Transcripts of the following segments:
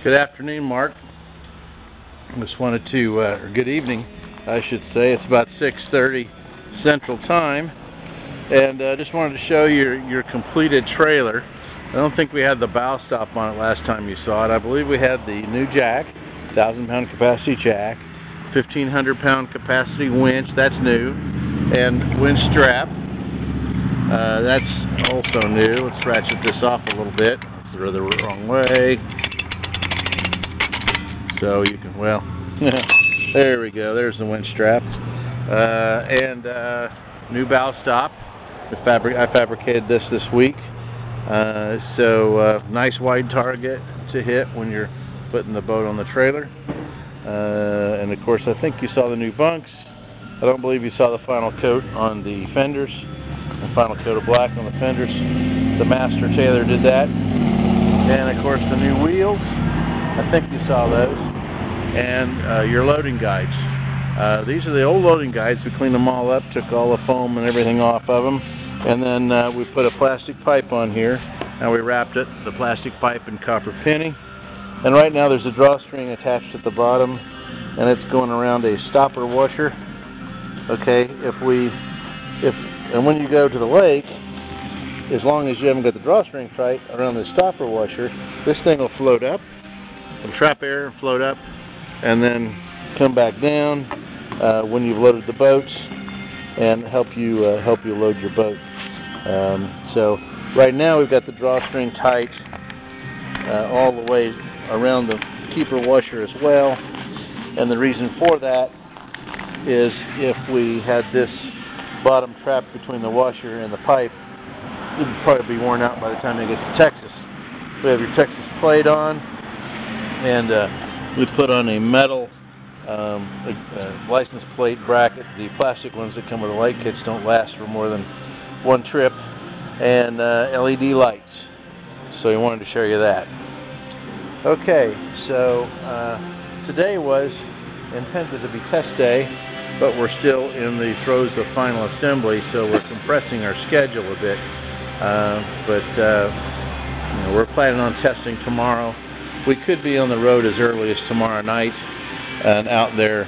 Good afternoon, Mark. Just wanted to, or good evening, I should say. It's about 6:30 Central Time, and just wanted to show you your completed trailer. I don't think we had the bow stop on it last time you saw it. I believe we had the new jack, 1,000-pound capacity jack, 1,500-pound capacity winch, that's new, and winch strap. That's also new. Let's ratchet this off a little bit. Throw the wrong way. So you can, well, there we go. There's the winch strap. And new bow stop. I fabricated this week. So nice wide target to hit when you're putting the boat on the trailer. And of course, I think you saw the new bunks. I don't believe you saw the final coat on the fenders. The final coat of black on the fenders. The master tailor did that. And of course, the new wheels. I think you saw those. And your loading guides. These are the old loading guides. We cleaned them all up, took all the foam and everything off of them, and then we put a plastic pipe on here. Now we wrapped it, the plastic pipe, in copper penny. And right now there's a drawstring attached at the bottom, and it's going around a stopper washer. Okay, and when you go to the lake, as long as you haven't got the drawstring tight around the stopper washer, this thing will float up, and trap air, float up, and then come back down when you've loaded the boats, and help you load your boat. So right now we've got the drawstring tight all the way around the keeper washer as well, and the reason for that is if we had this bottom trap between the washer and the pipe, it would probably be worn out by the time it gets to Texas. We have your Texas plate on, and we put on a metal license plate bracket. The plastic ones that come with the light kits don't last for more than one trip, and LED lights. So we wanted to show you that. Okay, so today was intended to be test day, but we're still in the throes of final assembly, so we're compressing our schedule a bit. You know, we're planning on testing tomorrow. We could be on the road as early as tomorrow night and out there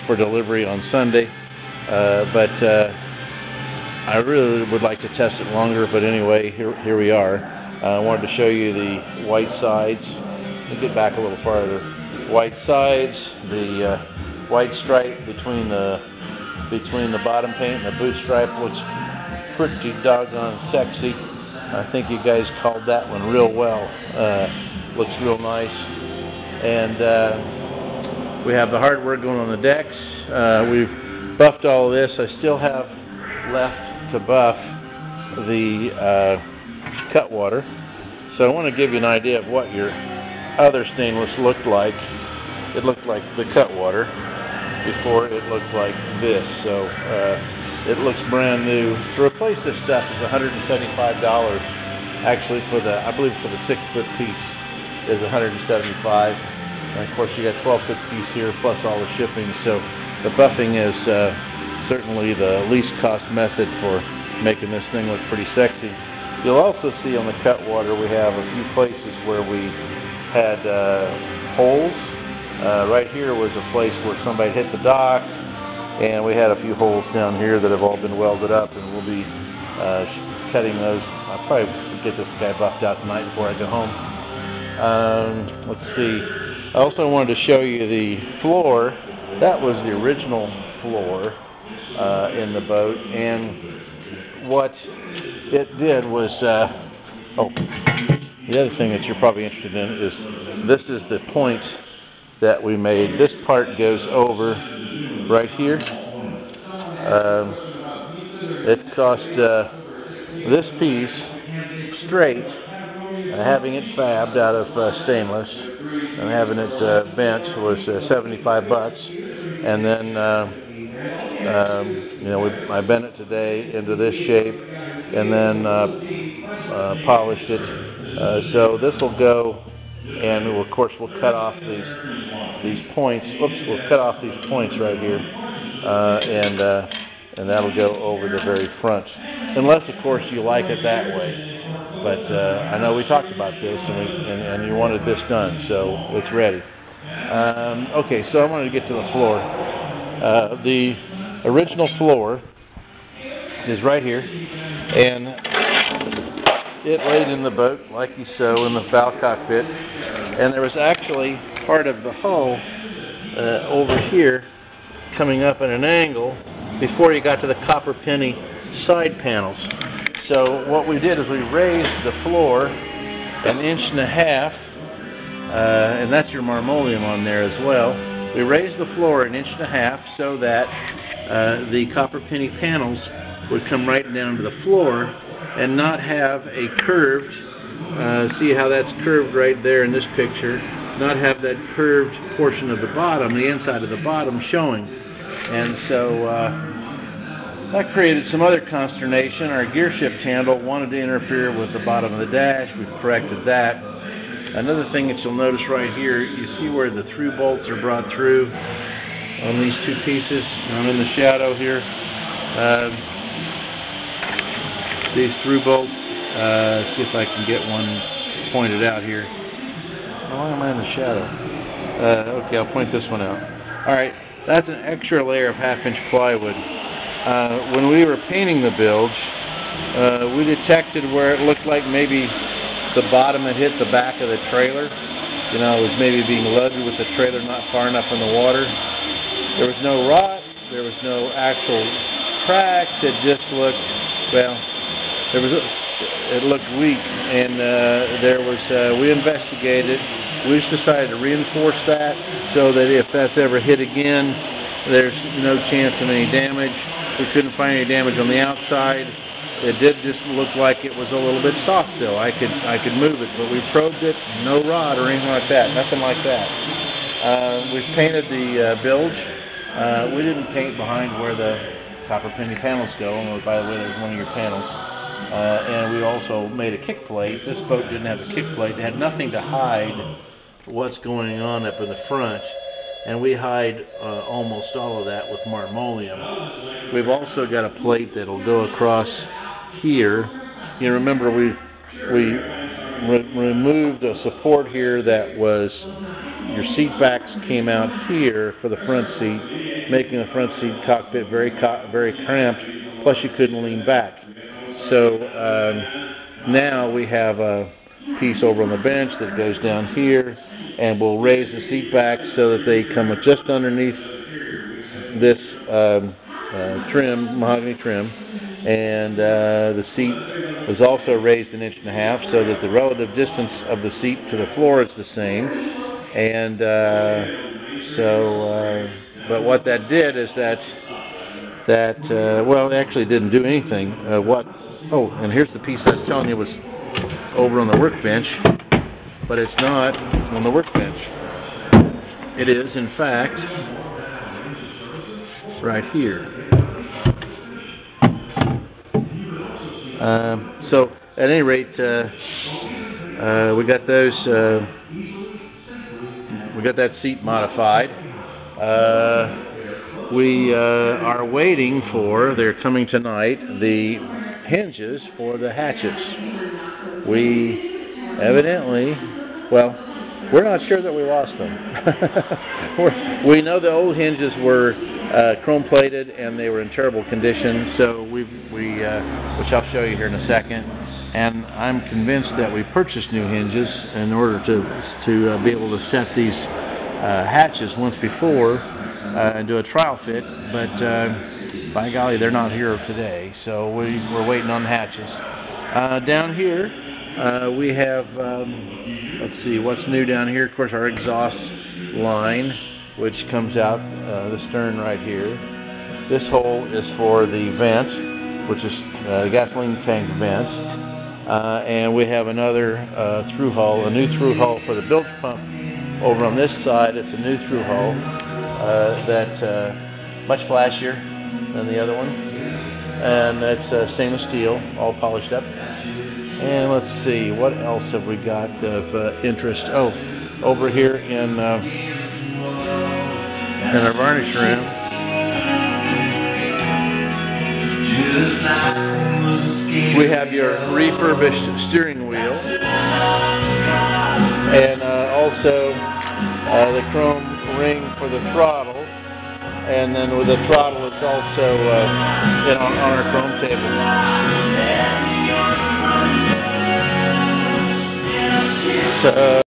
for delivery on Sunday. I really would like to test it longer, but anyway, here we are. I wanted to show you the white sides. Let me get back a little farther. White sides, the white stripe between the bottom paint and the boot stripe looks pretty doggone sexy. I think you guys called that one real well. Looks real nice. And we have the hardware going on the decks. We've buffed all of this. I still have left to buff the cutwater. So I want to give you an idea of what your other stainless looked like. It looked like the cutwater before it looked like this. So it looks brand new. To replace this stuff is $175. Actually, I believe for the 6-foot piece is $175. And of course, you got 12-foot piece here plus all the shipping. So the buffing is certainly the least cost method for making this thing look pretty sexy. You'll also see on the cutwater we have a few places where we had holes. Right here was a place where somebody hit the dock, and we had a few holes down here that have all been welded up, and we'll be cutting those. I'll probably get this guy buffed out tonight before I go home. Let's see. I also wanted to show you the floor. That was the original floor in the boat, and what it did was, the other thing that you're probably interested in is this is the point that we made. This part goes over right here. It cost this piece straight, having it fabbed out of stainless and having it bent was $75, and then you know, I bent it today into this shape and then polished it. So this will go, and of course we'll cut off these points. Oops, we'll cut off these points right here, and that'll go over the very front. Unless, of course, you like it that way. but I know we talked about this, and you wanted this done, so it's ready. Okay, so I wanted to get to the floor. The original floor is right here, and it laid in the boat like you saw in the bow cockpit, and there was actually part of the hull over here coming up at an angle before you got to the copper penny side panels. So what we did is we raised the floor 1.5 inches, and that's your marmoleum on there as well. We raised the floor 1.5 inches so that the copper penny panels would come right down to the floor and not have a curved, see how that's curved right there in this picture, not have that curved portion of the bottom, the inside of the bottom showing. And so that created some other consternation. Our gear shift handle wanted to interfere with the bottom of the dash. We've corrected that. Another thing that you'll notice right here, you see where the through bolts are brought through on these two pieces. I'm in the shadow here. These through bolts, see if I can get one pointed out here. Why am I in the shadow? Okay, I'll point this one out. Alright, that's an extra layer of 1/2 inch plywood. When we were painting the bilge, we detected where it looked like maybe the bottom had hit the back of the trailer. You know, it was maybe being loaded with the trailer not far enough in the water. There was no rot, there was no actual cracks, it just looked, well, it looked weak, and we investigated. We just decided to reinforce that so that if that's ever hit again, there's no chance of any damage. We couldn't find any damage on the outside. It did just look like it was a little bit soft still. I could move it, but we probed it, no rot or anything like that, nothing like that. We've painted the bilge. We didn't paint behind where the copper penny panels go. And by the way, there's one of your panels. And we also made a kick plate. This boat didn't have a kick plate. It had nothing to hide what's going on up in the front. And we hide almost all of that with marmoleum. We've also got a plate that'll go across here. You remember we removed a support here that was, your seat backs came out here for the front seat, making the front seat cockpit very cramped, plus you couldn't lean back. So now we have a piece over on the bench that goes down here, and we'll raise the seat back so that they come just underneath this trim, mahogany trim, and the seat was also raised 1.5 inches so that the relative distance of the seat to the floor is the same. And but what that did is that well, it actually didn't do anything. Oh, and here's the piece I was telling you was over on the workbench, but it's not on the workbench. It is, in fact, right here. So, at any rate, we got those. We got that seat modified. We are waiting for, they're coming tonight, the hinges for the hatches. We evidently, well, we're not sure that we lost them. We know the old hinges were chrome plated and they were in terrible condition, so which I'll show you here in a second. And I'm convinced that we purchased new hinges in order to be able to set these hatches once before and do a trial fit, but by golly, they're not here today, so we're waiting on the hatches. Down here, we have, let's see, what's new down here? Of course, our exhaust line, which comes out the stern right here. This hole is for the vent, which is the gasoline tank vent. And we have another through hull, a new through hull for the bilge pump. Over on this side, it's a new through hull that's much flashier than the other one. And it's stainless steel, all polished up. And let's see, what else have we got of interest? Oh, over here in our varnish room. We have your refurbished steering wheel, and also the chrome ring for the throttle, and then with the throttle it's also on our chrome table. So